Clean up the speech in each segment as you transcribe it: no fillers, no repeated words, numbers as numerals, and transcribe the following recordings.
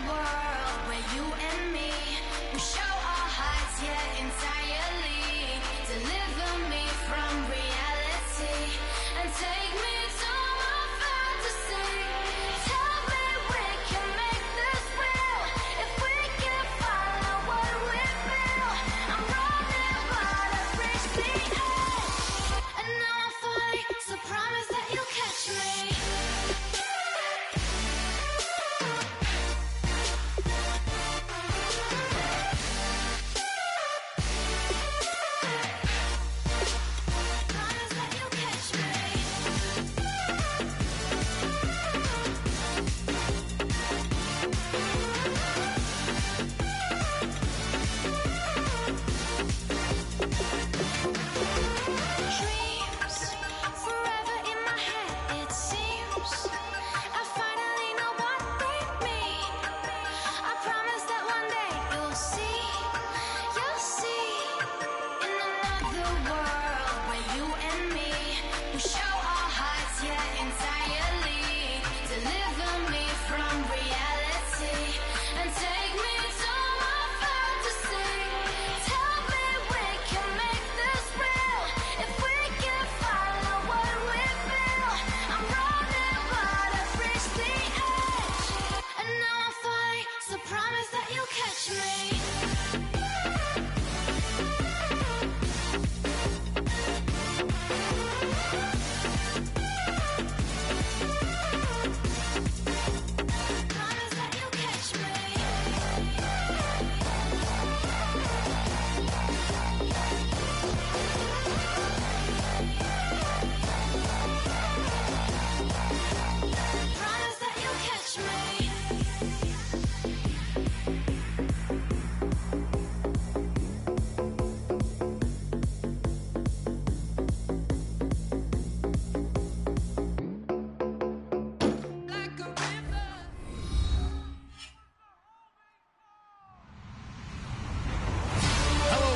world where you and me, we show our hearts, yeah, entirely. Deliver me from reality and take me to my fantasy. Tell me we can make this real if we can follow what we feel. I'm running, but I've reached the edge, and now I'm falling, so promise that you'll catch me.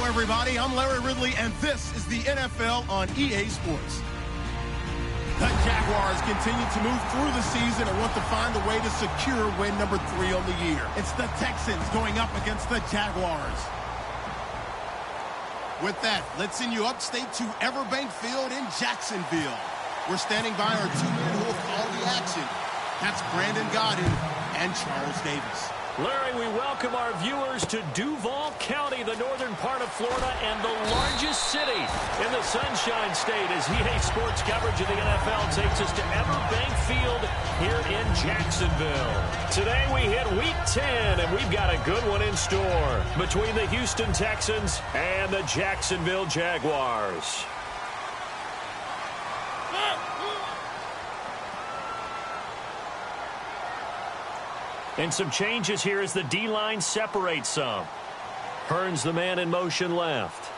Everybody, I'm Larry Ridley, and this is the NFL on EA Sports. The Jaguars continue to move through the season and want to find a way to secure win number 3 on the year. It's the Texans going up against the Jaguars. With that, let's send you upstate to Everbank Field in Jacksonville. We're standing by our two-man who will call the action. That's Brandon Godden and Charles Davis. Larry, we welcome our viewers to Duval County, the northern part of Florida, and the largest city in the Sunshine State, as EA Sports coverage of the NFL takes us to Everbank Field here in Jacksonville. Today we hit Week 10, and we've got a good one in store between the Houston Texans and the Jacksonville Jaguars. And some changes here as the D-line separates some. Hearn's the man in motion left.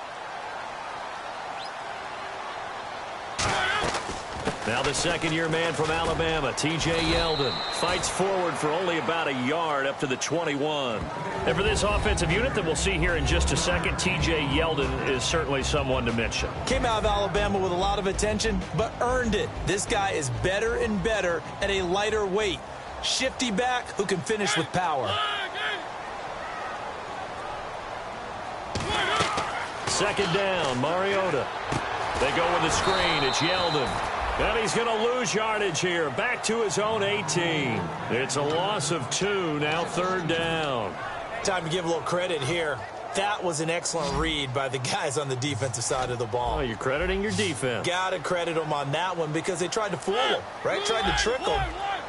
Now the second-year man from Alabama, T.J. Yeldon, fights forward for only about a yard up to the 21. And for this offensive unit that we'll see here in just a second, T.J. Yeldon is certainly someone to mention. Came out of Alabama with a lot of attention, but earned it. This guy is better and better at a lighter weight. Shifty back who can finish with power. Second down, Mariota. They go with the screen. It's Yeldon. And he's going to lose yardage here. Back to his own 18. It's a loss of 2. Now third down. Time to give a little credit here. That was an excellent read by the guys on the defensive side of the ball. Oh, you're crediting your defense. Got to credit them on that one because they tried to fool him, right? Tried to trick him.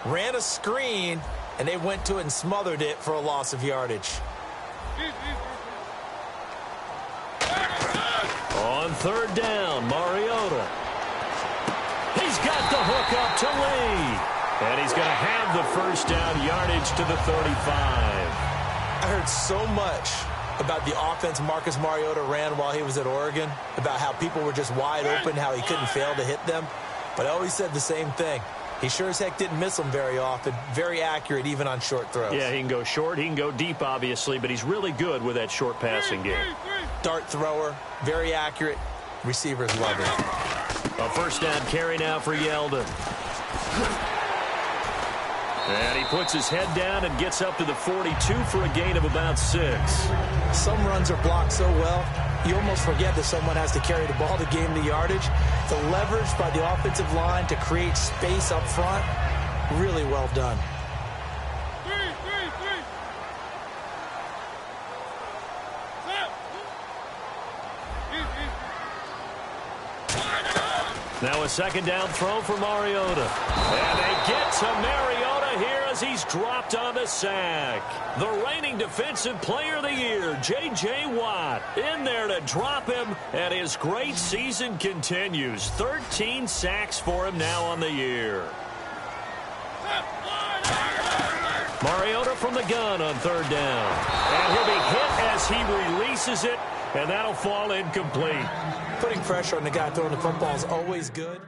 Ran a screen, and they went to it and smothered it for a loss of yardage. On third down, Mariota. He's got the hook up to Lee. And he's going to have the first down yardage to the 35. I heard so much about the offense Marcus Mariota ran while he was at Oregon, about how people were just wide open, how he couldn't fail to hit them. But I always said the same thing. He sure as heck didn't miss them very often. Very accurate, even on short throws. Yeah, he can go short. He can go deep, obviously, but he's really good with that short passing game. Dart thrower, very accurate. Receivers love it. A first down carry now for Yeldon. And he puts his head down and gets up to the 42 for a gain of about 6. Some runs are blocked so well, you almost forget that someone has to carry the ball to gain the yardage. The leverage by the offensive line to create space up front, really well done. Now a second down throw for Mariota. And they get to Mariota here as he's dropped on the sack. The reigning defensive player of the year, J.J. Watt, in there to drop him, and his great season continues. 13 sacks for him now on the year. Mariota from the gun on third down. And he'll be hit as he releases it, and that'll fall incomplete. Putting pressure on the guy throwing the football is always good.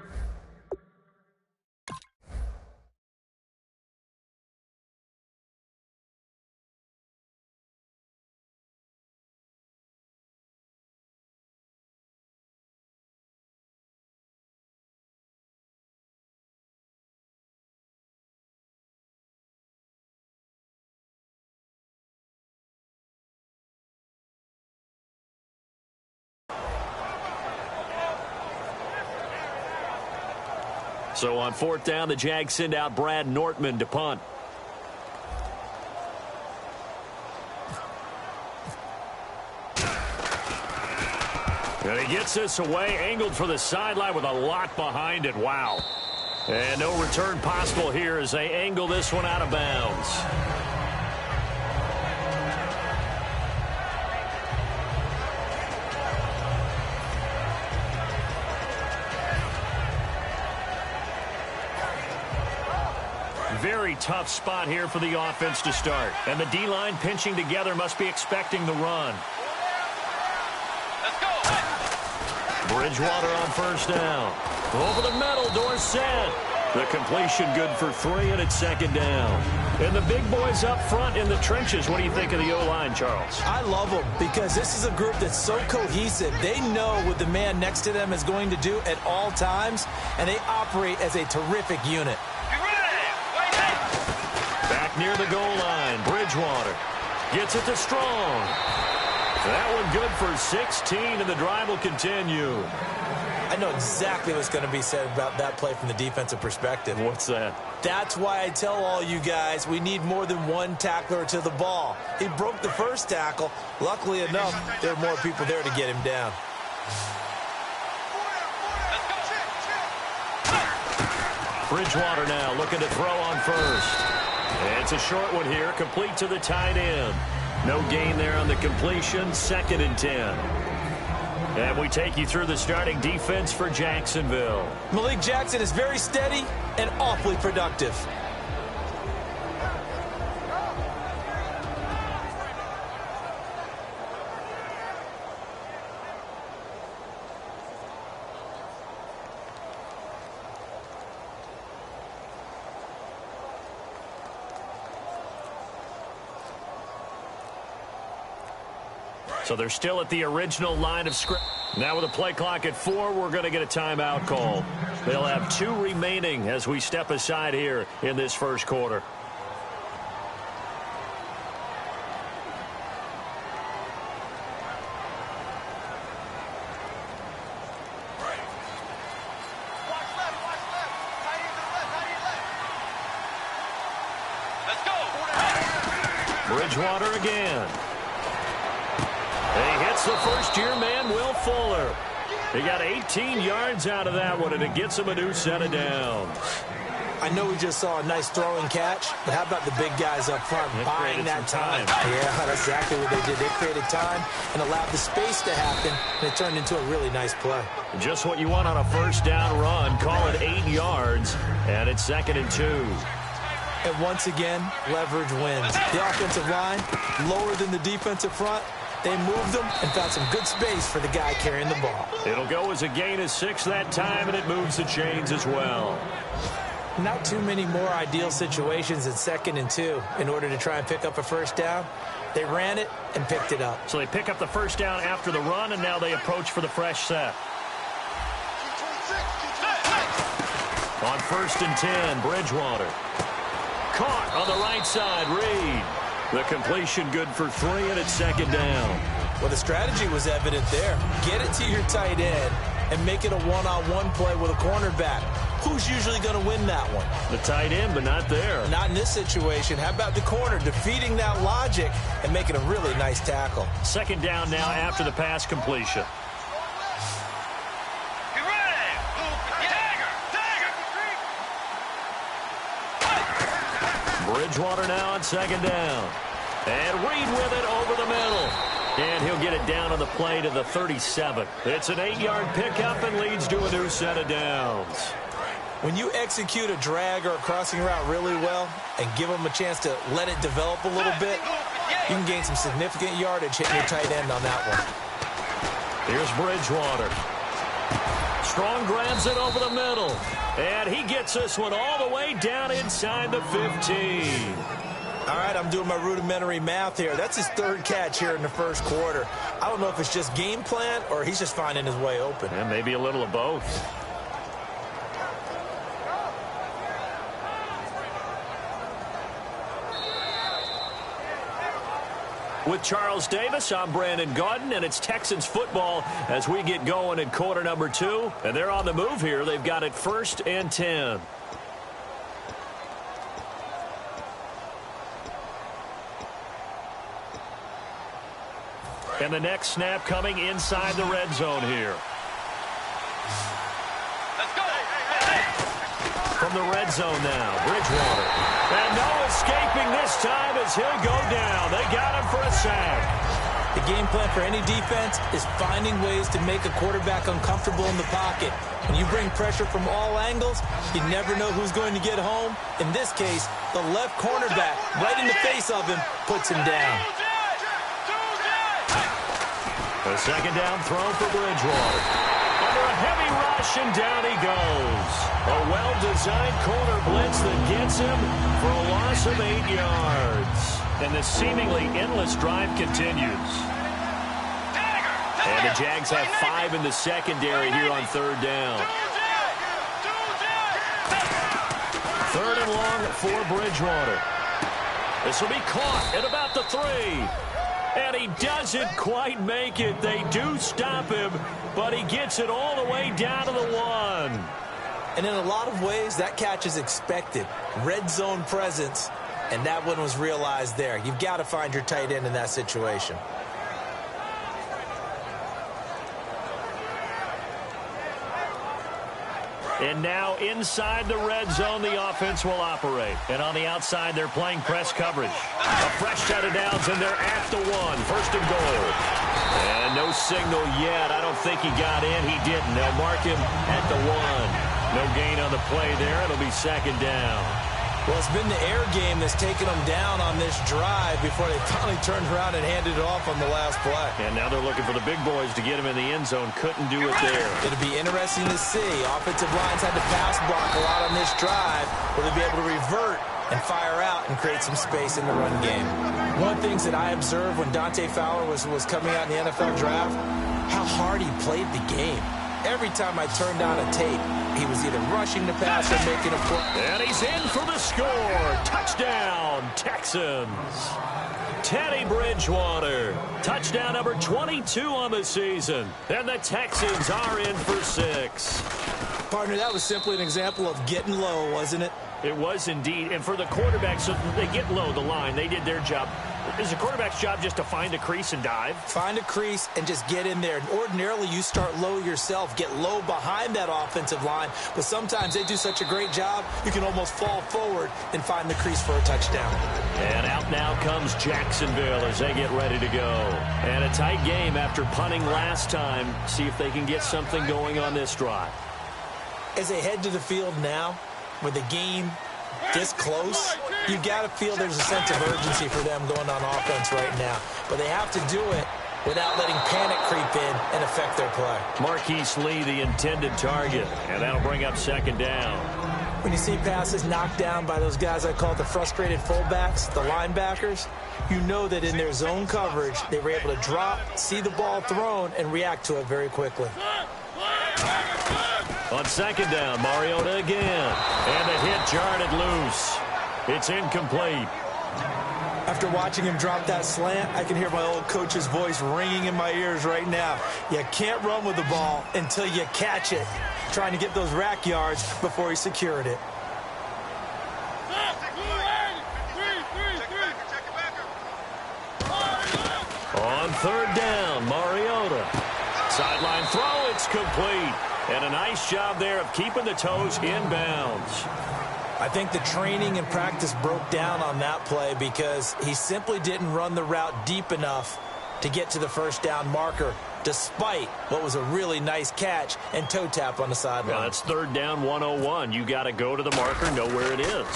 So on fourth down, the Jags send out Brad Nortman to punt. And he gets this away, angled for the sideline with a lot behind it. Wow. And no return possible here as they angle this one out of bounds. Very tough spot here for the offense to start. And the D-line pinching together must be expecting the run. Let's go. Bridgewater on first down. Over the middle, Dorsett. The completion good for 3, and it's second down. And the big boys up front in the trenches. What do you think of the O-line, Charles? I love them because this is a group that's so cohesive. They know what the man next to them is going to do at all times, and they operate as a terrific unit. Back near the goal line, Bridgewater gets it to Strong. That one good for 16, and the drive will continue. I know exactly what's going to be said about that play from the defensive perspective. What's that? That's why I tell all you guys we need more than one tackler to the ball. He broke the first tackle. Luckily enough, there are more people there to get him down. Bridgewater now looking to throw on first. And it's a short one here, complete to the tight end. No gain there on the completion, 2nd and 10. And we take you through the starting defense for Jacksonville. Malik Jackson is very steady and awfully productive. So they're still at the original line of scrimmage. Now with a play clock at 4, we're going to get a timeout call. They'll have 2 remaining as we step aside here in this first quarter. Bridgewater again. He hits the first-year man, Will Fuller. He got 18 yards out of that one, and it gets him a new set of downs. I know we just saw a nice throw and catch, but how about the big guys up front buying that time? Yeah, that's exactly what they did. They created time and allowed the space to happen, and it turned into a really nice play. Just what you want on a first down run. Call it 8 yards, and it's 2nd and 2. And once again, leverage wins. The offensive line, lower than the defensive front. They moved them and found some good space for the guy carrying the ball. It'll go as a gain of 6 that time, and it moves the chains as well. Not too many more ideal situations in 2nd and 2 in order to try and pick up a first down. They ran it and picked it up. So they pick up the first down after the run, and now they approach for the fresh set. On 1st and 10, Bridgewater. Caught on the right side. Reed. The completion good for 3, and it's second down. Well, the strategy was evident there. Get it to your tight end and make it a one-on-one play with a cornerback. Who's usually going to win that one? The tight end, but not there. Not in this situation. How about the corner defeating that logic and making a really nice tackle? Second down now after the pass completion. Get ready. Dagger. Bridgewater now on second down. And Reed with it over the middle. And he'll get it down on the play to the 37. It's an 8-yard pickup and leads to a new set of downs. When you execute a drag or a crossing route really well and give them a chance to let it develop a little bit, you can gain some significant yardage hitting your tight end on that one. Here's Bridgewater. Strong grabs it over the middle. And he gets this one all the way down inside the 15. All right, I'm doing my rudimentary math here. That's his 3rd catch here in the first quarter. I don't know if it's just game plan or he's just finding his way open. And maybe a little of both. With Charles Davis, I'm Brandon Gaudin, and it's Texans football as we get going in quarter number 2. And they're on the move here. They've got it 1st and 10. And the next snap coming inside the red zone here. Let's go. From the red zone now, Bridgewater. And no escaping this time as he'll go down. They got him for a sack. The game plan for any defense is finding ways to make a quarterback uncomfortable in the pocket. When you bring pressure from all angles, you never know who's going to get home. In this case, the left cornerback, right in the face of him, puts him down. A second down throw for Bridgewater. Under a heavy rush, and down he goes. A well-designed corner blitz that gets him for a loss of 8 yards. And the seemingly endless drive continues. And the Jags have 5 in the secondary here on 3rd down. 3rd and long for Bridgewater. This will be caught at about the 3. And he doesn't quite make it. They do stop him, but he gets it all the way down to the 1. And in a lot of ways, that catch is expected. Red zone presence, and that one was realized there. You've got to find your tight end in that situation. And now inside the red zone, the offense will operate. And on the outside, they're playing press coverage. A fresh set of downs, and they're at the 1. 1st and goal. And no signal yet. I don't think he got in. He didn't. They'll mark him at the 1. No gain on the play there. It'll be second down. Well, it's been the air game that's taken them down on this drive before they finally turned around and handed it off on the last play. And now they're looking for the big boys to get him in the end zone. Couldn't do it there. It'll be interesting to see. Offensive lines had to pass block a lot on this drive. Will they be able to revert and fire out and create some space in the run game? One of the things that I observed when Dante Fowler was coming out in the NFL draft, how hard he played the game. Every time I turned on a tape, he was either rushing the pass or making a play. And he's in for the score. Touchdown, Texans. Teddy Bridgewater. Touchdown number 22 on the season. And the Texans are in for 6. Partner, that was simply an example of getting low, wasn't it? It was indeed. And for the quarterbacks, so they get low the line. They did their job. Is the quarterback's job just to find a crease and dive? Find a crease and just get in there. Ordinarily, you start low yourself, get low behind that offensive line. But sometimes they do such a great job, you can almost fall forward and find the crease for a touchdown. And out now comes Jacksonville as they get ready to go. And a tight game after punting last time. See if they can get something going on this drive. As they head to the field now, with the game this close, you've got to feel there's a sense of urgency for them going on offense right now. But they have to do it without letting panic creep in and affect their play. Marquise Lee, the intended target, and that'll bring up second down. When you see passes knocked down by those guys I call the frustrated fullbacks, the linebackers, you know that in their zone coverage, they were able to drop, see the ball thrown, and react to it very quickly. On second down, Mariota again. And the hit jarred it loose. It's incomplete. After watching him drop that slant, I can hear my old coach's voice ringing in my ears right now. You can't run with the ball until you catch it. Trying to get those rack yards before he secured it. On third down, Mariota. Sideline throw, it's complete. And a nice job there of keeping the toes in bounds. I think the training and practice broke down on that play because he simply didn't run the route deep enough to get to the first down marker, despite what was a really nice catch and toe tap on the sideline. Well, that's third down 101. You got to go to the marker, know where it is.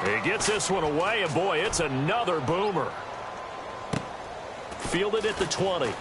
He gets this one away, and boy, it's another boomer. Fielded at the 20.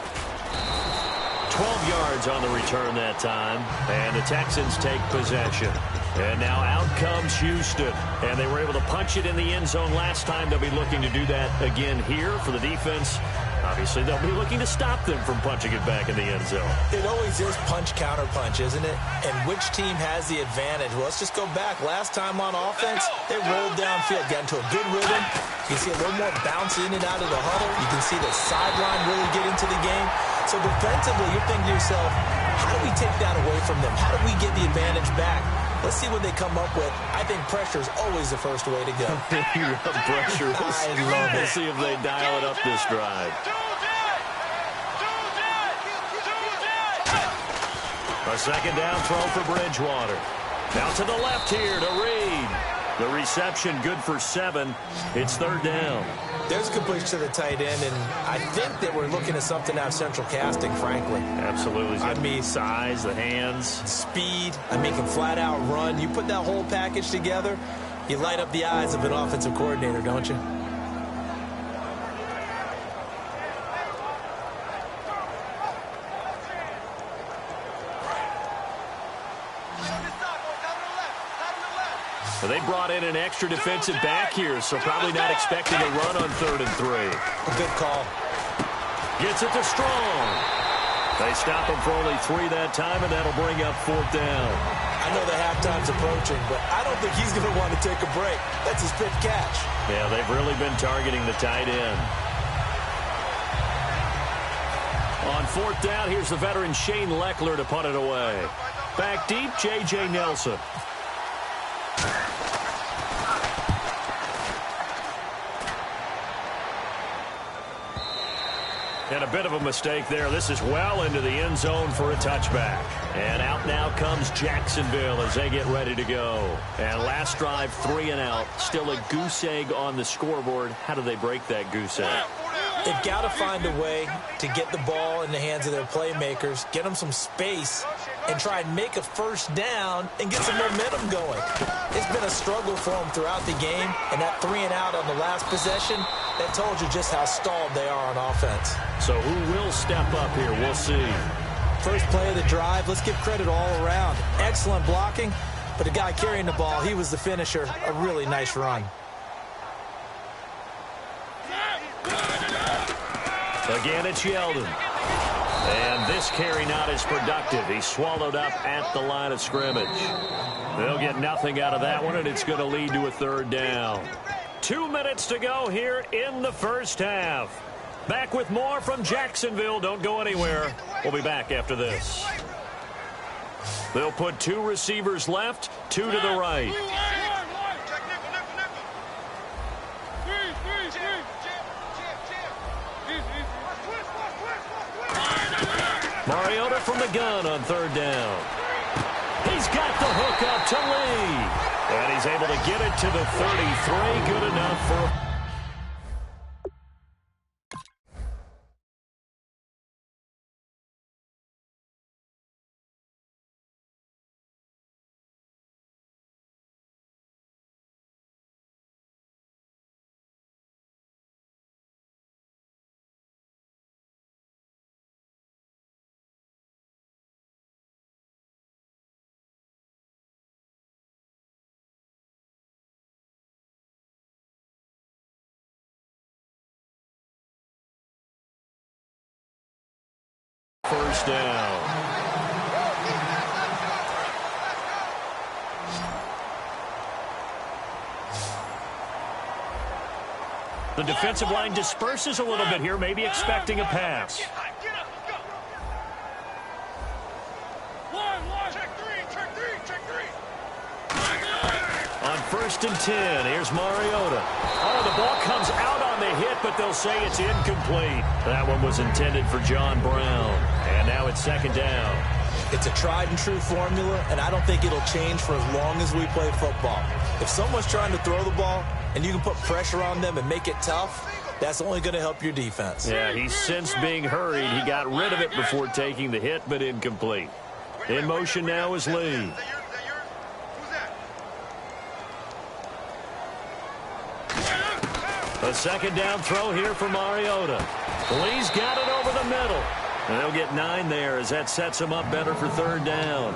12 yards on the return that time, and the Texans take possession. And now out comes Houston, and they were able to punch it in the end zone last time. They'll be looking to do that again here for the defense. Obviously, they'll be looking to stop them from punching it back in the end zone. It always is punch-counter-punch, isn't it? And which team has the advantage? Well, let's just go back. Last time on offense, they rolled downfield, got into a good rhythm. You can see a little more bounce in and out of the huddle. You can see the sideline really get into the game. So defensively, you're thinking to yourself, how do we take that away from them? How do we get the advantage back? Let's see what they come up with. I think pressure is always the first way to go. You love pressure. I love it. We'll see if they dial it up this drive. A second down throw for Bridgewater. Now to the left here to Reed. The reception good for 7. It's third down. There's a completion to the tight end, and I think that we're looking at something out of central casting, frankly. Absolutely. I mean, size, the hands. Speed. I mean, can flat out run. You put that whole package together, you light up the eyes of an offensive coordinator, don't you? Well, they brought in an extra defensive back here, so probably not expecting a run on 3rd and 3. A good call. Gets it to Strong. They stop him for only 3 that time, and that'll bring up 4th down. I know the halftime's approaching, but I don't think he's going to want to take a break. That's his 5th catch. Yeah, they've really been targeting the tight end. On 4th down, here's the veteran Shane Leckler to punt it away. Back deep, J.J. Nelson. And a bit of a mistake there. This is well into the end zone for a touchback. And out now comes Jacksonville as they get ready to go. And last drive, 3 and out. Still a goose egg on the scoreboard. How do they break that goose egg? They've got to find a way to get the ball in the hands of their playmakers, get them some space, and try and make a first down and get some momentum going. It's been a struggle for them throughout the game, and that 3 and out on the last possession, that told you just how stalled they are on offense. So who will step up here? We'll see. First play of the drive, let's give credit all around. Excellent blocking, but the guy carrying the ball, he was the finisher. A really nice run. Again, it's Yeldon. And this carry not as productive. He's swallowed up at the line of scrimmage. They'll get nothing out of that one, and it's going to lead to a 3rd down. 2 minutes to go here in the first half. Back with more from Jacksonville. Don't go anywhere. We'll be back after this. They'll put 2 receivers left, 2 to the right. Mariota from the gun on 3rd down. He's got the hook up to Lee. And he's able to get it to the 33. Good enough for... First down. The defensive line disperses a little bit here, maybe expecting a pass. On 1st and 10, here's Mariota. Oh, the ball comes out on the hit, but they'll say it's incomplete. That one was intended for John Brown. And now it's 2nd down. It's a tried-and-true formula, and I don't think it'll change for as long as we play football. If someone's trying to throw the ball and you can put pressure on them and make it tough, that's only going to help your defense. Yeah, he's since being hurried. He got rid of it before taking the hit, but incomplete. In motion now is Lee. A 2nd down throw here for Mariota. Lee's got it over the middle. And they'll get 9 there as that sets him up better for 3rd down.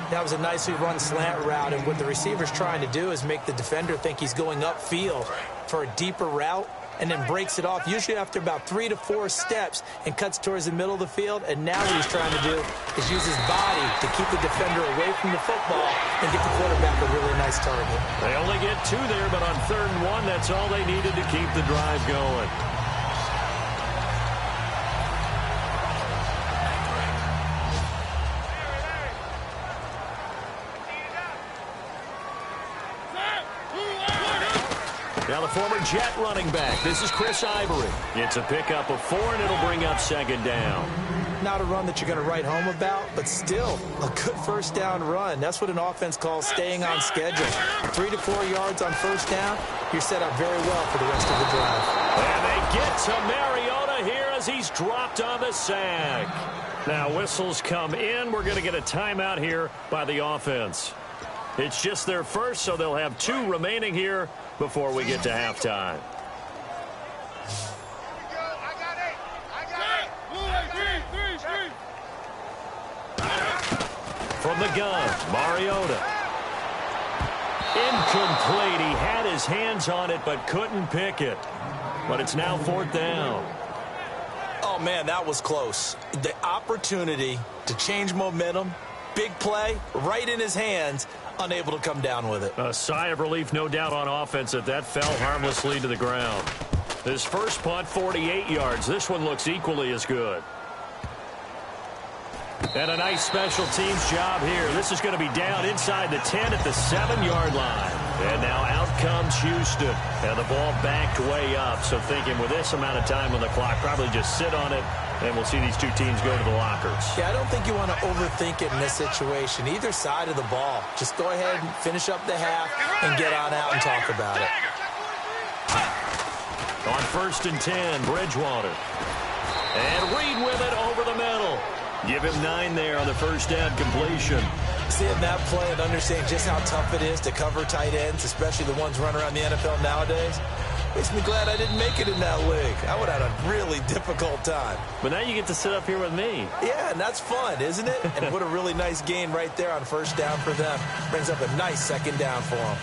That was a nicely run slant route, and what the receiver's trying to do is make the defender think he's going upfield for a deeper route, and then breaks it off, usually after about 3 to 4 steps, and cuts towards the middle of the field. And now what he's trying to do is use his body to keep the defender away from the football and get the quarterback a really nice target. They only get 2 there, but on 3rd and 1, that's all they needed to keep the drive going. Now the former Jet running back. This is Chris Ivory. It's a pickup of 4, and it'll bring up 2nd down. Not a run that you're going to write home about, but still a good 1st down run. That's what an offense calls staying on schedule. 3 to 4 yards on 1st down, you're set up very well for the rest of the drive. And they get to Mariota here as he's dropped on the sack. Now whistles come in. We're going to get a timeout here by the offense. It's just their first, so they'll have 2 remaining here before we get to halftime. From the gun, Mariota. Incomplete. He had his hands on it but couldn't pick it. But it's now 4th down. Oh, man, that was close. The opportunity to change momentum, big play, right in his hands, unable to come down with it. A sigh of relief, no doubt, on offense that fell harmlessly to the ground. His first punt, 48 yards. This one looks equally as good. And a nice special teams job here. This is going to be down inside the 10 at the 7-yard line. And now out comes Houston. And the ball backed way up. So thinking with this amount of time on the clock, probably just sit on it, and we'll see these 2 teams go to the lockers. Yeah, I don't think you want to overthink it in this situation. Either side of the ball. Just go ahead and finish up the half and get on out and talk about it. On 1st and 10, Bridgewater. And Reed with it over the middle. Give him 9 there on the 1st down completion. Seeing that play and understanding just how tough it is to cover tight ends, especially the ones running around the NFL nowadays, makes me glad I didn't make it in that league. I would have had a really difficult time. But now you get to sit up here with me. Yeah, and that's fun, isn't it? And what a really nice gain right there on 1st down for them. Brings up a nice 2nd down for them.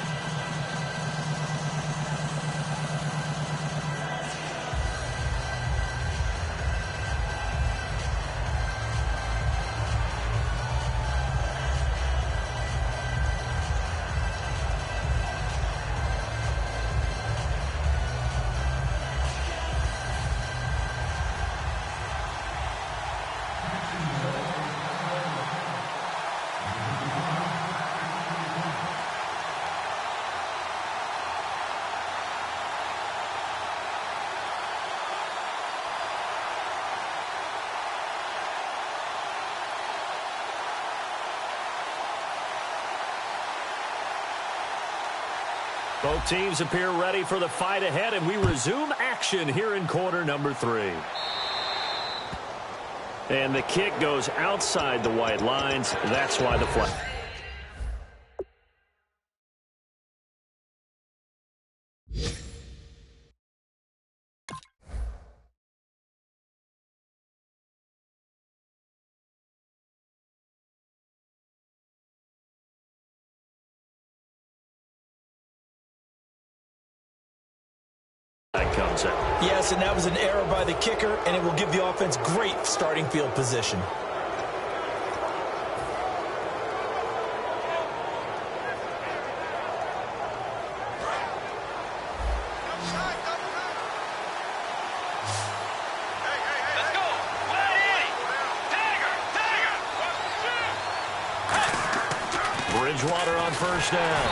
Both teams appear ready for the fight ahead, and we resume action here in quarter number 3. And the kick goes outside the white lines. That's why the flag. Comes out. Yes, and that was an error by the kicker, and it will give the offense great starting field position. Bridgewater on first down.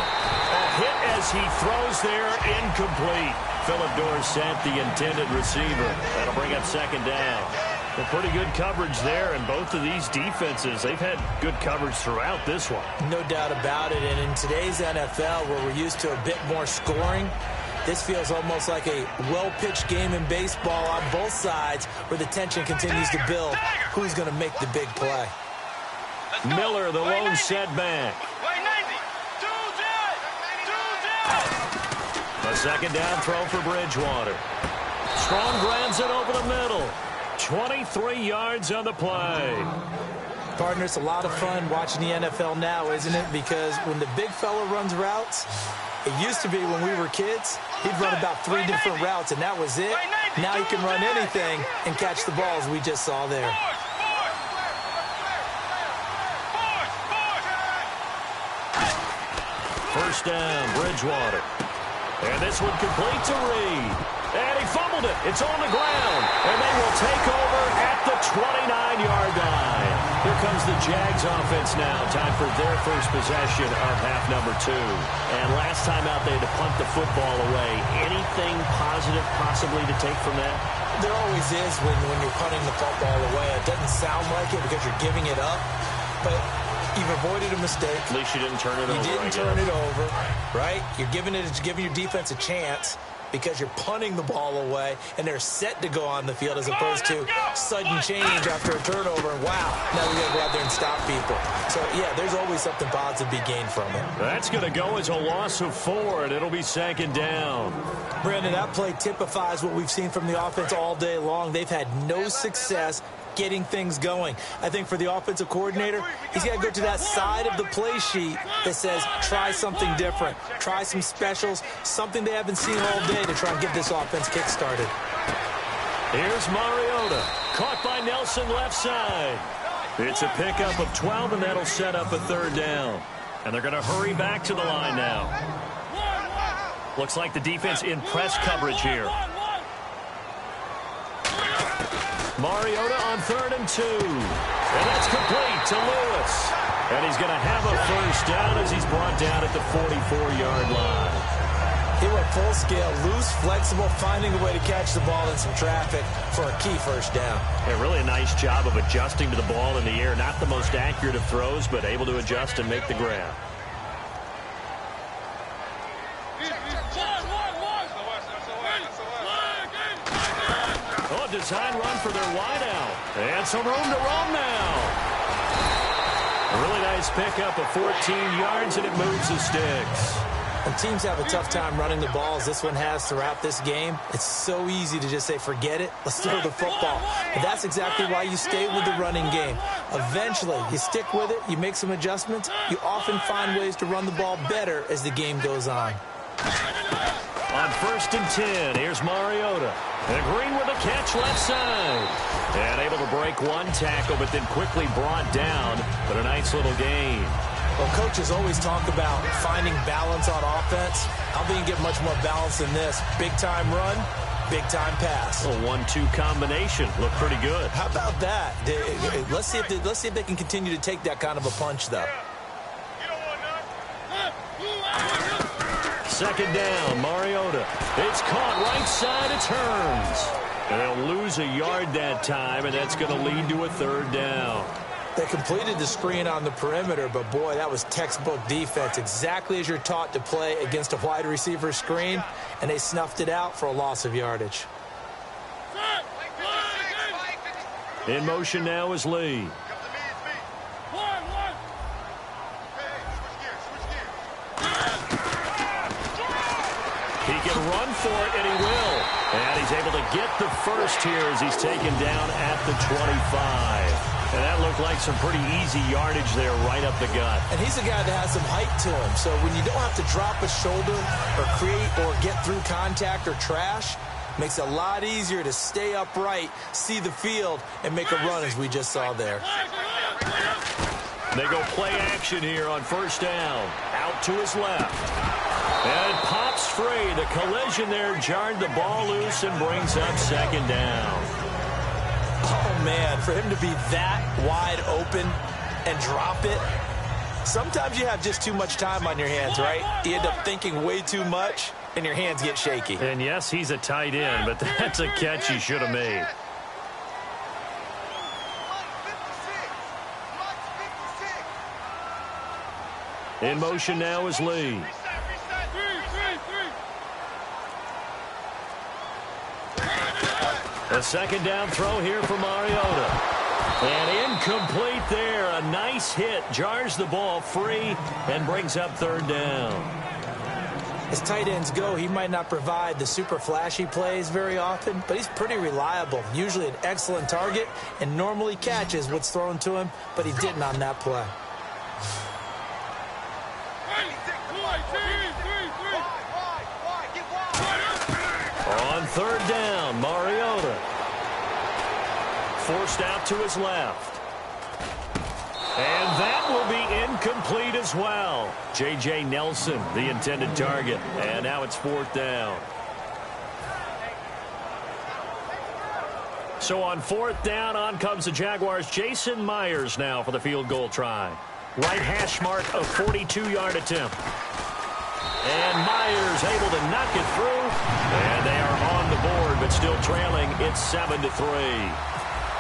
A hit as he throws there, incomplete. Phillip Dorsett, the intended receiver. That'll bring up second down. Well, pretty good coverage there, and both of these defenses, they've had good coverage throughout this one. No doubt about it, and in today's NFL, where we're used to a bit more scoring, this feels almost like a well-pitched game in baseball on both sides where the tension continues to build. Who's going to make the big play? Miller, the lone setback. A second down throw for Bridgewater. Strong grabs it over the middle. 23 yards on the play. Partner, it's a lot of fun watching the NFL now, isn't it? Because when the big fella runs routes, it used to be when we were kids, he'd run about 3 different routes, and that was it. Now he can run anything and catch the balls we just saw there. First down, Bridgewater. And this one complete to Reed. And he fumbled it. It's on the ground. And they will take over at the 29-yard line. Here comes the Jags offense now. Time for their first possession of half number 2. And last time out, they had to punt the football away. Anything positive possibly to take from that? There always is when you're punting the football away. It doesn't sound like it because you're giving it up. But you've avoided a mistake. At least you didn't turn it over. You didn't turn it over, right? You're giving your defense a chance because you're punting the ball away, and they're set to go on the field as opposed to sudden change after a turnover. And wow, now we got to go out there and stop people. So, yeah, there's always something positive to be gained from it. That's going to go as a loss of 4, and it'll be second down. Brandon, that play typifies what we've seen from the offense all day long. They've had no success getting things going. I think for the offensive coordinator, he's got to go to that side of the play sheet that says try something different, try some specials, something they haven't seen all day to try and get this offense kick-started. Here's Mariota, caught by Nelson left side. It's a pickup of 12, and that'll set up a third down. And they're going to hurry back to the line now. Looks like the defense in press coverage here. Mariota on 3rd and 2. And that's complete to Lewis. And he's going to have a first down as he's brought down at the 44-yard line. He went full scale, loose, flexible, finding a way to catch the ball in some traffic for a key first down. Yeah, really a nice job of adjusting to the ball in the air. Not the most accurate of throws, but able to adjust and make the grab. Design run for their wideout. And some room to roam now. A really nice pickup of 14 yards, and it moves the sticks. When teams have a tough time running the ball, as this one has throughout this game, it's so easy to just say, forget it, let's throw the football. But that's exactly why you stay with the running game. Eventually, you stick with it, you make some adjustments, you often find ways to run the ball better as the game goes on. On 1st and 10, here's Mariota. And Green with a catch left side. And able to break one tackle, but then quickly brought down. But a nice little gain. Well, coaches always talk about finding balance on offense. How do you get much more balance than this? Big-time run, big-time pass. A 1-2 combination. Looked pretty good. How about that? Let's see if they can continue to take that kind of a punch, though. Second down, Mariota. It's caught right side, it turns. And they'll lose a yard that time, and that's going to lead to a third down. They completed the screen on the perimeter, but boy, that was textbook defense. Exactly as you're taught to play against a wide receiver screen, and they snuffed it out for a loss of yardage. In motion now is Lee. He can run for it, and he will. And he's able to get the first here as he's taken down at the 25. And that looked like some pretty easy yardage there right up the gut. And he's a guy that has some height to him. So when you don't have to drop a shoulder or create or get through contact or trash, makes it a lot easier to stay upright, see the field, and make a run as we just saw there. They go play action here on first down. Out to his left. And pops free. The collision there jarred the ball loose and brings up second down. Oh, man, for him to be that wide open and drop it, Sometimes you have just too much time on your hands, right? You end up thinking way too much, and your hands get shaky. And yes, he's a tight end, but that's a catch he should have made. In motion now is Lee. A second down throw here for Mariota. And incomplete there. A nice hit. Jars the ball free and brings up third down. As tight ends go, he might not provide the super flashy plays very often, but he's pretty reliable. Usually an excellent target and normally catches what's thrown to him, but he didn't on that play. On third down, Mariota. Forced out to his left. And that will be incomplete as well. J.J. Nelson, the intended target. And now it's fourth down. So on fourth down, on comes the Jaguars' Jason Myers now for the field goal try. Right hash mark, a 42-yard attempt. And Myers able to knock it through. And they are on the board, but still trailing. It's 7-3.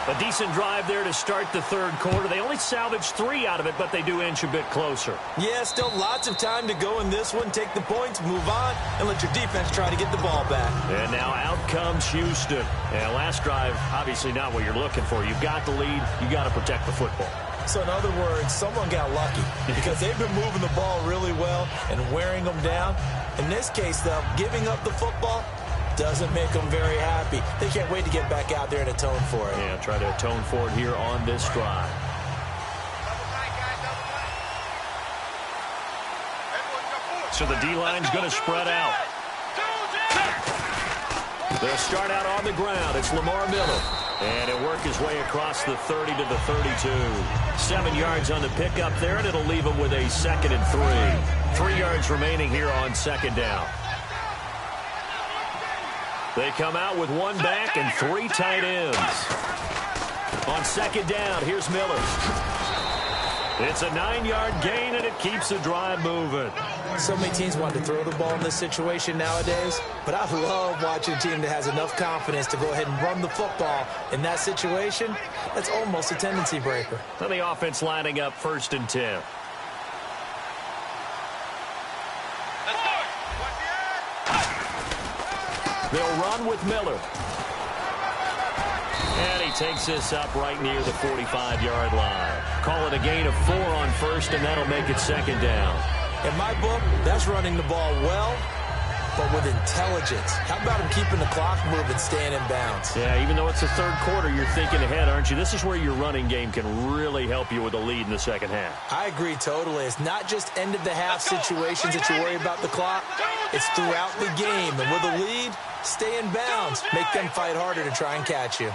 A decent drive there to start the third quarter. They only salvaged 3 out of it, but they do inch a bit closer. Yeah, still lots of time to go in this one. Take the points, move on, and let your defense try to get the ball back. And now out comes Houston. And last drive, obviously not what you're looking for. You've got the lead. You got to protect the football. So in other words, someone got lucky because they've been moving the ball really well and wearing them down. In this case, though, giving up the football doesn't make them very happy. They can't wait to get back out there and atone for it. Yeah, try to atone for it here on this drive. So the D-line's going to spread out. They'll start out on the ground. It's Lamar Miller. And he'll work his way across the 30 to the 32. 7 yards on the pickup there, and it'll leave him with a 2nd and 3. 3 yards remaining here on second down. They come out with 1 back and 3 tight ends. On second down, here's Miller. It's a 9-yard gain, and it keeps the drive moving. So many teams want to throw the ball in this situation nowadays, but I love watching a team that has enough confidence to go ahead and run the football. In that situation, that's almost a tendency breaker. And the offense lining up 1st and 10. They'll run with Miller. And he takes this up right near the 45-yard line. Call it a gain of 4 on 1st, and that'll make it 2nd down. In my book, that's running the ball well, but with intelligence. How about him keeping the clock moving, staying in bounds? Yeah, even though it's the third quarter, you're thinking ahead, aren't you? This is where your running game can really help you with a lead in the second half. I agree totally. It's not just end-of-the-half situations that you worry about the clock. It's throughout the game. And with a lead, stay in bounds. Make them fight harder to try and catch you.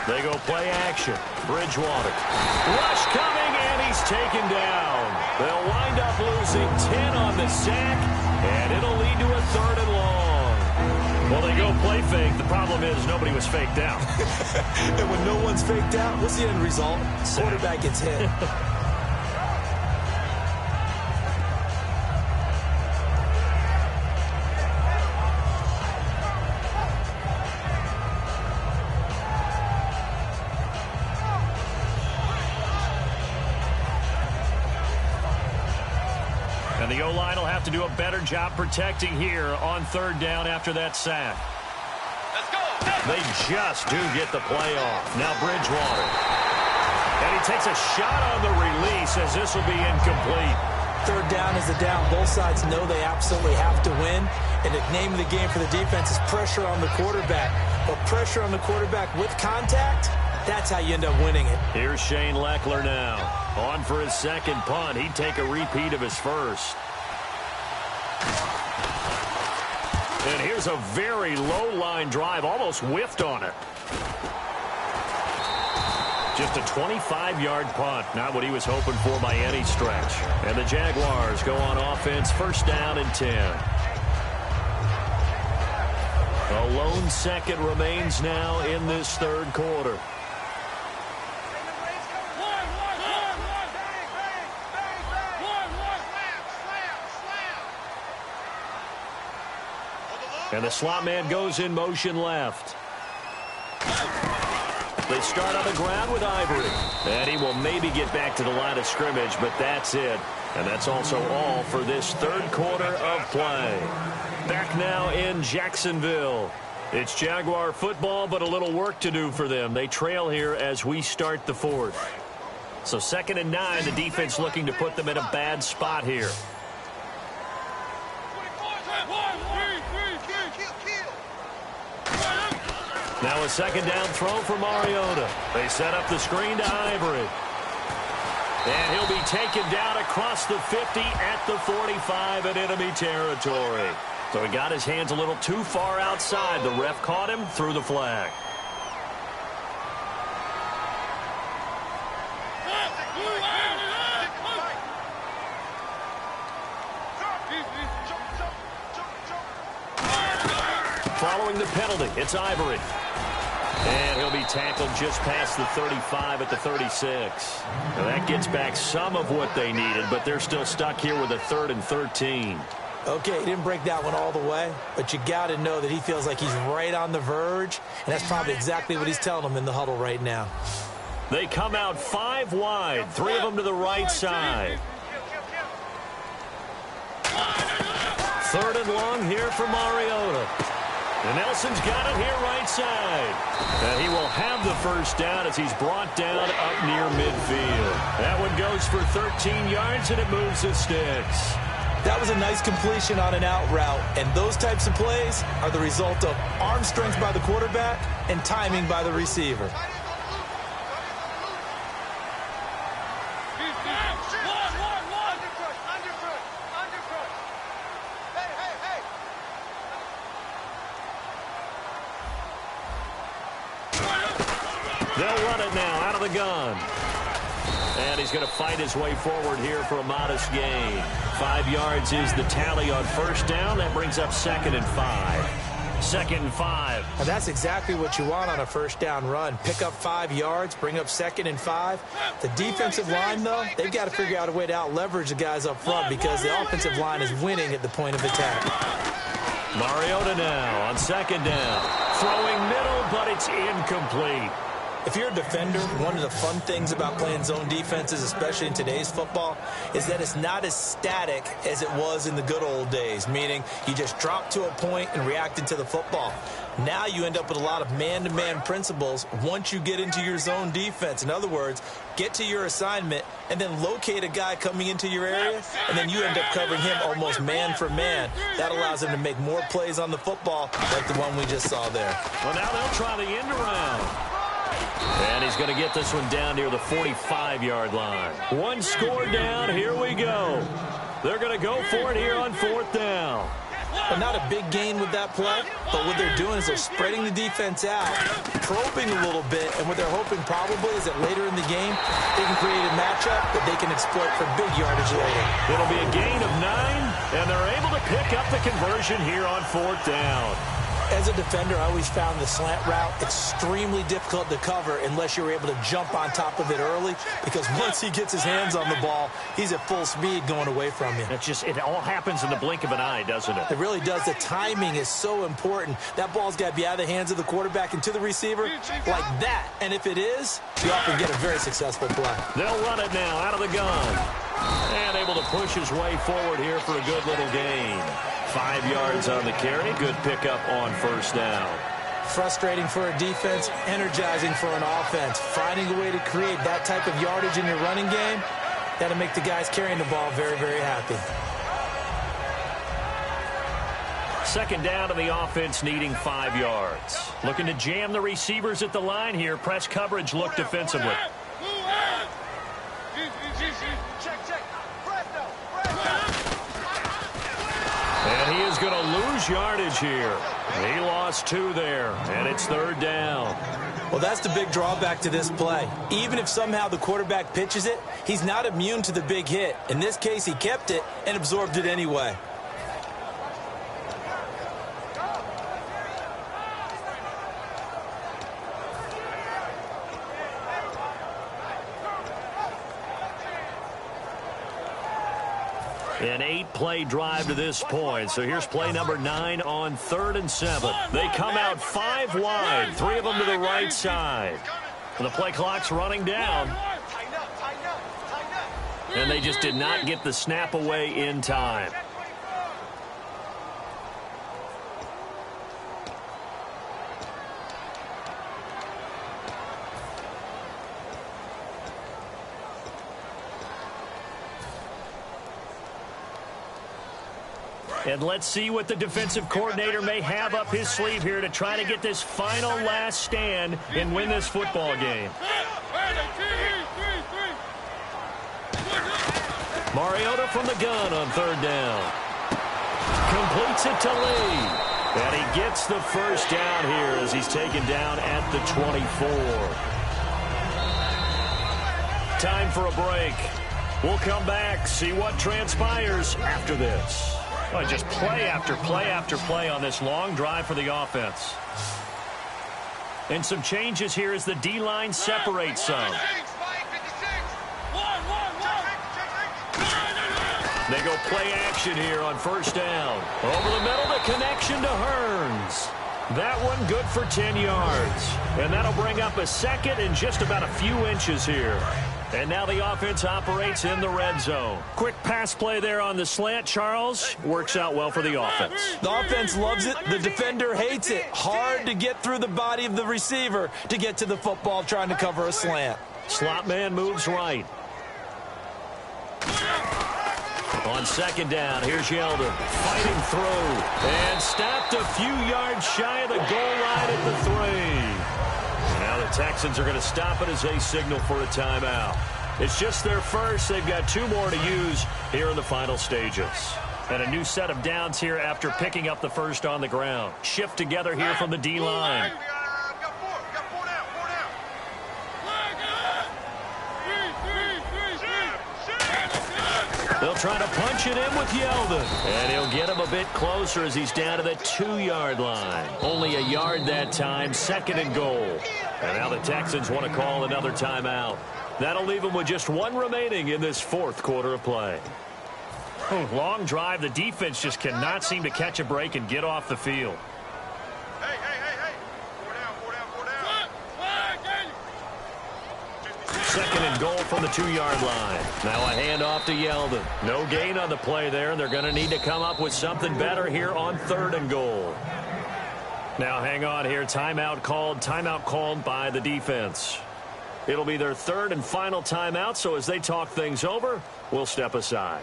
They go play action. Bridgewater. Rush coming, and he's taken down. They'll wind up losing 10 on the sack, and it'll lead to a 3rd and long. Well, they go play fake. The problem is nobody was faked out. And when no one's faked out, what's the end result? Quarterback gets hit. And the O-line will have to do a better job protecting here on 3rd down after that sack. Let's go. They just do get the play off. Now Bridgewater. And he takes a shot on the release as this will be incomplete. 3rd down is the down. Both sides know they absolutely have to win. And the name of the game for the defense is pressure on the quarterback. But pressure on the quarterback with contact, that's how you end up winning it. Here's Shane Leckler now. On for his 2nd punt. He'd take a repeat of his 1st. And here's a very low line drive. Almost whiffed on it. Just a 25-yard punt. Not what he was hoping for by any stretch. And the Jaguars go on offense. 1st down and 10. A lone second remains now in this 3rd quarter. And the slot man goes in motion left. They start on the ground with Ivory. And he will maybe get back to the line of scrimmage, but that's it. And that's also all for this third quarter of play. Back now in Jacksonville. It's Jaguar football, but a little work to do for them. They trail here as we start the fourth. So 2nd and 9, the defense looking to put them in a bad spot here. Now a 2nd down throw for Mariota. They set up the screen to Ivory. And he'll be taken down across the 50 at the 45 in enemy territory. So he got his hands a little too far outside. The ref caught him, threw the flag. Following the penalty, it's Ivory. And he'll be tackled just past the 35 at the 36. Now that gets back some of what they needed, but they're still stuck here with a 3rd and 13. Okay, he didn't break that one all the way, but you got to know that he feels like he's right on the verge, and that's probably exactly what he's telling them in the huddle right now. They come out 5 wide, 3 of them to the right side. 3rd and long here for Mariota. And Nelson's got it here right side. And he will have the first down as he's brought down up near midfield. That one goes for 13 yards, and it moves the sticks. That was a nice completion on an out route, and those types of plays are the result of arm strength by the quarterback and timing by the receiver. They'll run it now out of the gun. And he's going to fight his way forward here for a modest gain. 5 yards is the tally on first down. That brings up 2nd and 5. 2nd and 5. And that's exactly what you want on a first down run. Pick up 5 yards, bring up 2nd and 5. The defensive line, though, they've got to figure out a way to out-leverage the guys up front because the offensive line is winning at the point of attack. Mariota now on 2nd down. Throwing middle, but it's incomplete. If you're a defender, one of the fun things about playing zone defenses, especially in today's football, is that it's not as static as it was in the good old days, meaning you just drop to a point and reacted to the football. Now you end up with a lot of man-to-man principles once you get into your zone defense. In other words, get to your assignment and then locate a guy coming into your area, and then you end up covering him almost man for man. That allows him to make more plays on the football like the one we just saw there. Well, now they'll try the end around. And he's going to get this one down near the 45-yard line. One score down. Here we go. They're going to go for it here on 4th down. Well, not a big gain with that play, but what they're doing is they're spreading the defense out, probing a little bit, and what they're hoping probably is that later in the game, they can create a matchup that they can exploit for big yardage later. It'll be a gain of 9, and they're able to pick up the conversion here on 4th down. As a defender, I always found the slant route extremely difficult to cover unless you're able to jump on top of it early, because once he gets his hands on the ball, he's at full speed going away from you. It all happens in the blink of an eye, doesn't it? It really does. The timing is so important. That ball's got to be out of the hands of the quarterback and to the receiver like that. And if it is, you often get a very successful play. They'll run it now out of the gun. And able to push his way forward here for a good little gain. 5 yards on the carry. Good pickup on first down. Frustrating for a defense, energizing for an offense. Finding a way to create that type of yardage in your running game, that'll make the guys carrying the ball very, very happy. 2nd down, and the offense needing 5 yards. Looking to jam the receivers at the line here. Press coverage look defensively. And he is going to lose yardage here. He lost 2 there, and it's 3rd down. Well, that's the big drawback to this play. Even if somehow the quarterback pitches it, he's not immune to the big hit. In this case, he kept it and absorbed it anyway. An 8-play drive to this point. So here's play number 9 on 3rd and 7. They come out 5 wide, 3 of them to the right side. And the play clock's running down. And they just did not get the snap away in time. And let's see what the defensive coordinator may have up his sleeve here to try to get this final last stand and win this football game. Mariota from the gun on 3rd down. Completes it to Lee. And he gets the first down here as he's taken down at the 24. Time for a break. We'll come back, see what transpires after this. Oh, just play after play after play on this long drive for the offense. And some changes here as the D-line separates some. They go play action here on 1st down. Over the middle, the connection to Hearns. That one good for 10 yards. And that'll bring up a 2nd and just about a few inches here. And now the offense operates in the red zone. Quick pass play there on the slant, Charles. Works out well for the offense. The offense loves it. The defender hates it. Hard to get through the body of the receiver to get to the football trying to cover a slant. Slot man moves right. On 2nd down, here's Yeldon fighting through and stopped a few yards shy of the goal line at the 3. Now the Texans are going to stop it as they signal for a timeout. It's just their first. They've got 2 more to use here in the final stages. And a new set of downs here after picking up the first on the ground. Shift together here from the D-line. They'll try to punch it in with Yeldon. And he'll get him a bit closer as he's down to the 2-yard line. Only a yard that time, 2nd and goal. And now the Texans want to call another timeout. That'll leave them with just 1 remaining in this 4th quarter of play. Long drive. The defense just cannot seem to catch a break and get off the field. Hey. 4 down. 2nd and goal from the 2-yard line. Now a handoff to Yeldon. No gain on the play there, and they're going to need to come up with something better here on 3rd and goal. Now hang on here. Timeout called by the defense. It'll be their 3rd and final timeout, so as they talk things over, we'll step aside.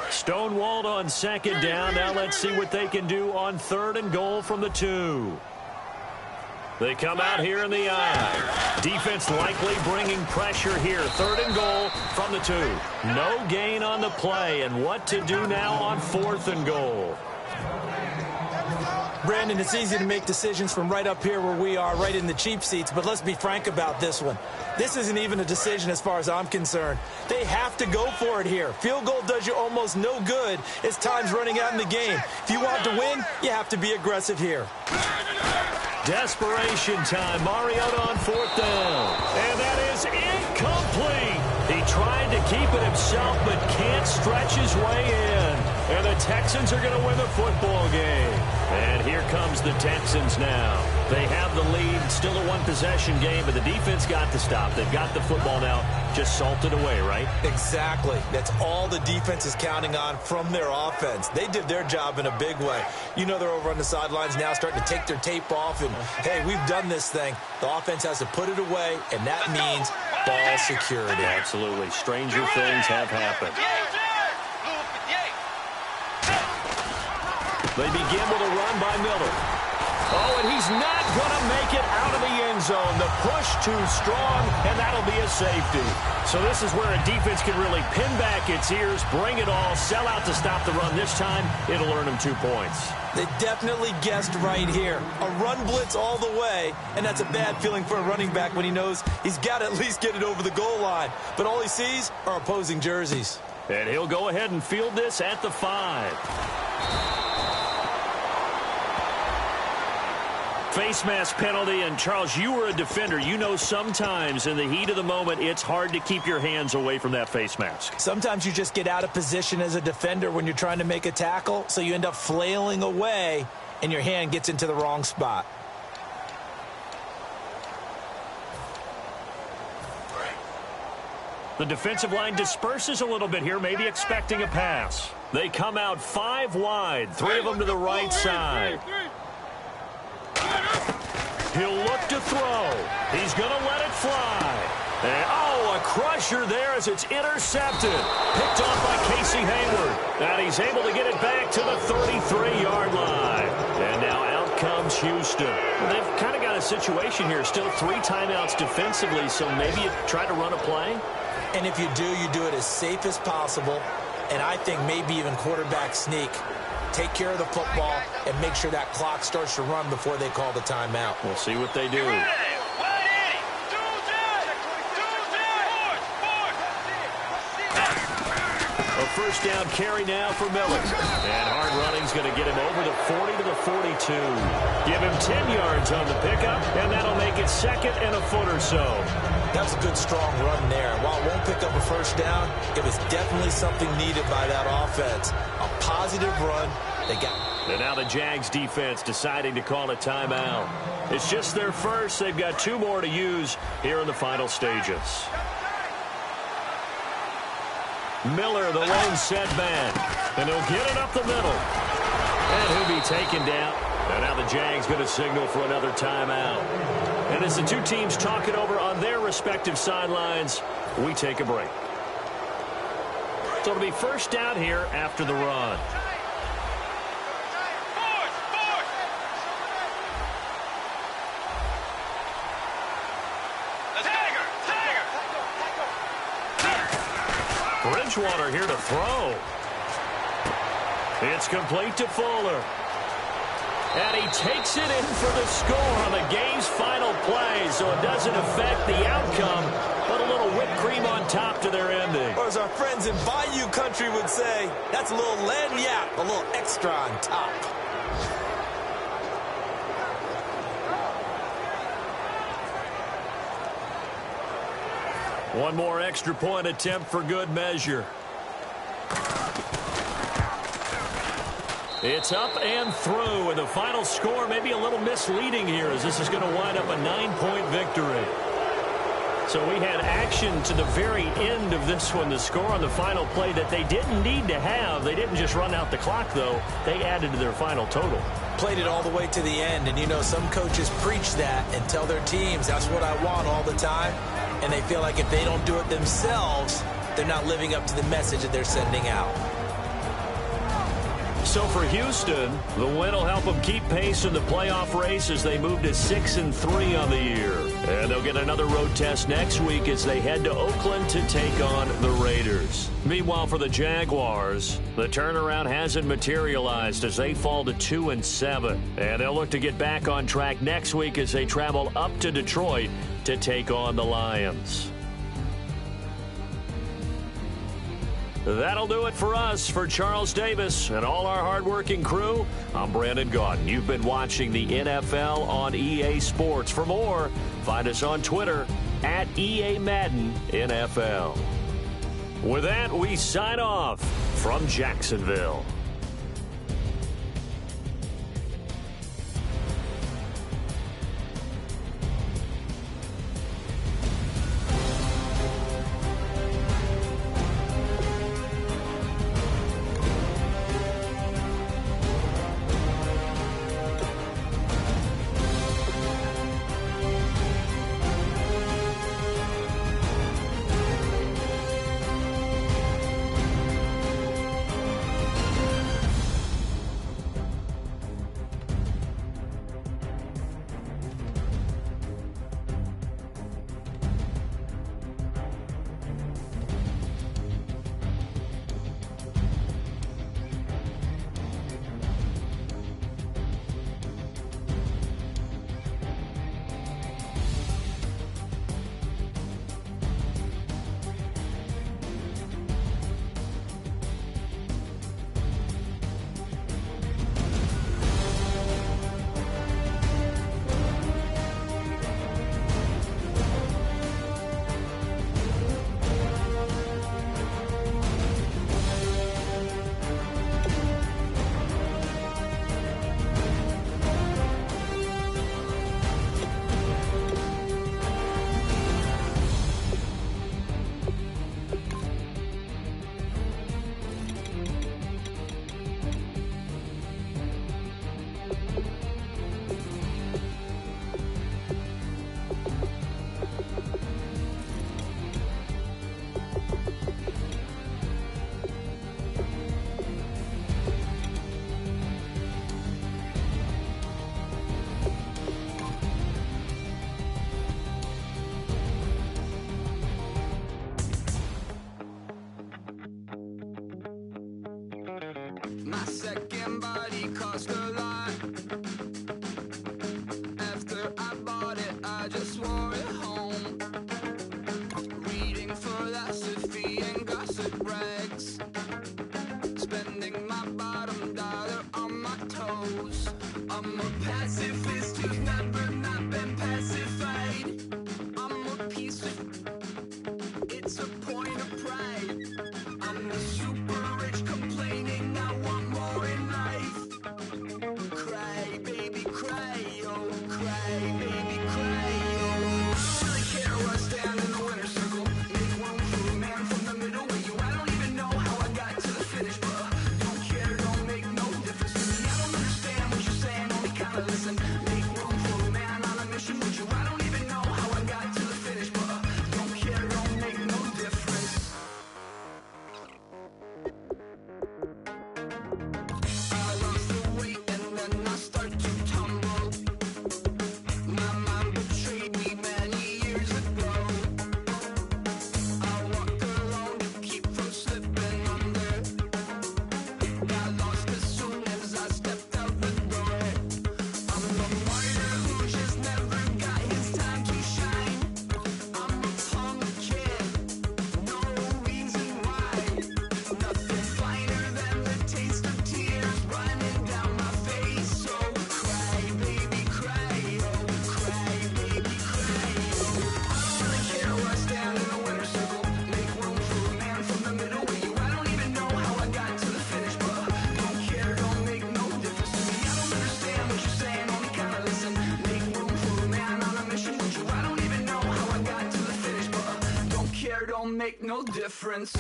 Stonewalled on 2nd down. Now let's see what they can do on 3rd and goal from the 2. They come out here in the eye. Defense likely bringing pressure here. 3rd and goal from the 2. No gain on the play, and what to do now on 4th and goal. Brandon, it's easy to make decisions from right up here where we are, right in the cheap seats, but let's be frank about this one. This isn't even a decision as far as I'm concerned. They have to go for it here. Field goal does you almost no good as time's running out in the game. If you want to win, you have to be aggressive here. Desperation time. Mariota on 4th down. And that is incomplete. He tried to keep it himself, but can't stretch his way in. And the Texans are going to win the football game. And here comes the Texans now. They have the lead. Still a 1-possession game, but the defense got to stop. They've got the football now. Just salted away, right? Exactly. That's all the defense is counting on from their offense. They did their job in a big way. You know they're over on the sidelines now starting to take their tape off. And, hey, we've done this thing. The offense has to put it away, and that means ball security. Absolutely. Stranger things have happened. They begin with a run by Miller. Oh, and he's not going to make it out of the end zone. The push too strong, and that'll be a safety. So this is where a defense can really pin back its ears, bring it all, sell out to stop the run. This time, it'll earn them 2 points. They definitely guessed right here. A run blitz all the way, and that's a bad feeling for a running back when he knows he's got to at least get it over the goal line. But all he sees are opposing jerseys. And he'll go ahead and field this at the 5. Face mask penalty, and Charles, you were a defender. You know sometimes in the heat of the moment, it's hard to keep your hands away from that face mask. Sometimes you just get out of position as a defender when you're trying to make a tackle, so you end up flailing away, and your hand gets into the wrong spot. The defensive line disperses a little bit here, maybe expecting a pass. They come out 5 wide, 3 of them to the right side. He'll look to throw. He's going to let it fly. And, a crusher there as it's intercepted. Picked off by Casey Hayward. And he's able to get it back to the 33-yard line. And now out comes Houston. Well, they've kind of got a situation here. Still 3 timeouts defensively, so maybe you try to run a play. And if you do it as safe as possible. And I think maybe even quarterback sneak. Take care of the football and make sure that clock starts to run before they call the timeout. We'll see what they do. A first down carry now for Miller. And hard running's going to get him over the 40 to the 42. Give him 10 yards on the pickup, and that'll make it second and a foot or so. That was a good, strong run there. While it won't pick up a first down, it was definitely something needed by that offense. A positive run. And now the Jags defense deciding to call a timeout. It's just their first. They've got 2 more to use here in the final stages. Miller, the lone setback. And he'll get it up the middle. And he'll be taken down. And now the Jags going to signal for another timeout. And as the 2 teams talk it over on their respective sidelines, we take a break. So it'll be first down here after the run. Bridgewater here to throw. It's complete to Fuller. And he takes it in for the score on the game's final play, so it doesn't affect the outcome, but a little whipped cream on top to their ending. Or as our friends in Bayou Country would say, that's a little lagniappe, a little extra on top. One more extra point attempt for good measure. It's up and through, and the final score may be a little misleading here as this is going to wind up a 9-point victory. So we had action to the very end of this one, the score on the final play that they didn't need to have. They didn't just run out the clock, though. They added to their final total. Played it all the way to the end, and you know some coaches preach that and tell their teams that's what I want all the time, and they feel like if they don't do it themselves, they're not living up to the message that they're sending out. So for Houston, the win will help them keep pace in the playoff race as they move to 6-3 on the year. And they'll get another road test next week as they head to Oakland to take on the Raiders. Meanwhile, for the Jaguars, the turnaround hasn't materialized as they fall to 2-7. And they'll look to get back on track next week as they travel up to Detroit to take on the Lions. That'll do it for us. For Charles Davis and all our hardworking crew, I'm Brandon Gaudin. You've been watching the NFL on EA Sports. For more, find us on Twitter at EA Madden NFL. With that, we sign off from Jacksonville. second body cost a lot. After I bought it, I just wore it home. Reading philosophy and gossip rags. Spending my bottom dollar on my toes. I'm a pacifist who's never not been pacified. I'm a piece of... It's a point of pride. I'm the super rich complaining I want more in life. Cry, baby, cry, oh, cry, baby, cry, oh. I don't really care where I stand in the winner's circle. Make room for a man from the middle with you. I don't even know how I got to the finish, but don't care, don't make no difference to me. I don't understand what you're saying, only kinda listen. Make room for a man on a mission with you. I don't even know how I got to the finish, but don't care, don't make no difference. I lost the weight and then I start to tumble. My mind betrayed me many years ago. I walked alone to keep from slipping under. Got lost as soon as I stepped out the door. I'm the martyr who just never got his time to shine. I'm a punk kid, no reason why. Nothing finer than the taste of tears running down my face. So cry, baby, cry, oh, cry, baby, cry, oh. I don't really care where I stand in the winner's circle. Make room for a man from the middle with you. I don't even know how I got to the finish, but don't care, don't make no difference to me. I don't understand what you're saying, only kinda listen. Make room for a man on a mission with you. I don't even know how I got to the finish, but don't care, don't make no difference.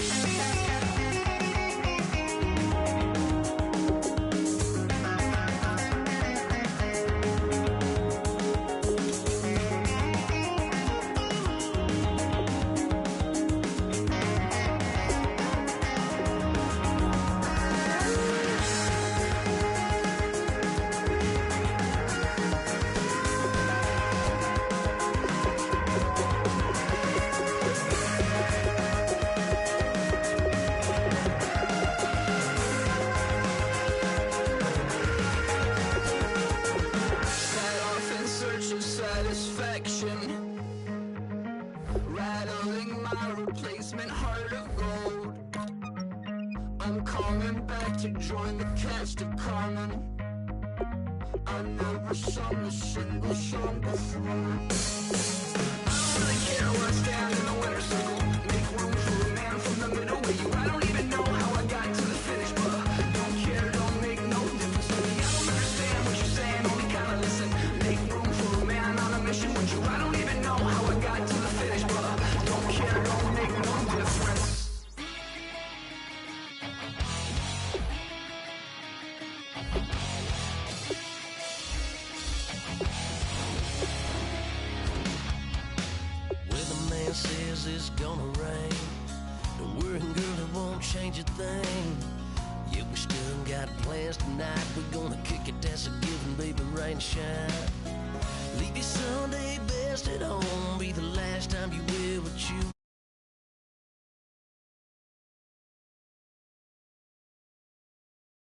Set off in search of satisfaction, rattling my replacement heart of gold. I'm coming back to join the cast of Carmen. I never sung a single song before. I don't really care where I stand in the winner's circle. Make room for a man from the middle with you. I don't even know how I got to the finish, but don't care, don't make no difference to me. I don't understand what you're saying, only kinda listen. Make room for a man on a mission with you. I don't even know how I got to the finish, but don't care, don't make no difference. Weatherman says it's gonna rain. Don't worry, girl, it won't change a thing. Yeah, we still got plans tonight. We're gonna kick it, that's a given, baby, rain and shine. Leave your Sunday best at home.